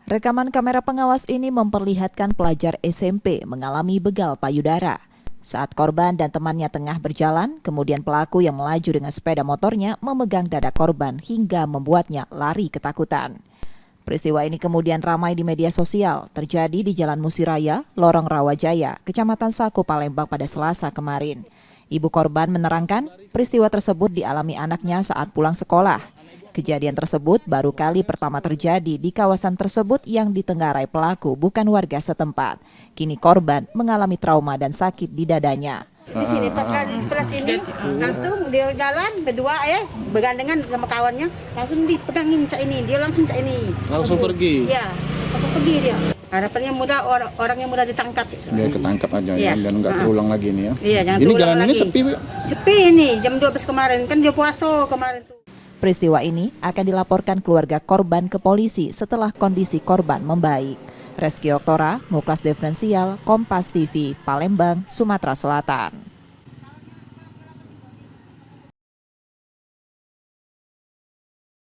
Rekaman kamera pengawas ini memperlihatkan pelajar SMP mengalami begal payudara. Saat korban dan temannya tengah berjalan, kemudian pelaku yang melaju dengan sepeda motornya memegang dada korban hingga membuatnya lari ketakutan. Peristiwa ini kemudian ramai di media sosial, terjadi di Jalan Musiraya, Lorong Rawajaya, Kecamatan Saku, Palembang pada Selasa kemarin. Ibu korban menerangkan peristiwa tersebut dialami anaknya saat pulang sekolah. Kejadian tersebut baru kali pertama terjadi di kawasan tersebut yang ditenggarai pelaku bukan warga setempat. Kini korban mengalami trauma dan sakit di dadanya. Di sini pas di sebelah sini langsung dia jalan berdua bergandengan sama kawannya, langsung dipegangin cak ini, dia langsung cak ini. Langsung pergi? Iya, langsung pergi dia. Harapannya mudah orang yang mudah ditangkap. Dia ketangkap aja ya, dan nggak terulang lagi nih ya. Iya, jangan ini terulang jalan lagi. Ini sepi, Bu? Sepi ini, jam 12 kemarin, kan dia puasa kemarin tuh. Peristiwa ini akan dilaporkan keluarga korban ke polisi setelah kondisi korban membaik. Reski Oktora, Muklas Diferensial, Kompas TV, Palembang, Sumatera Selatan.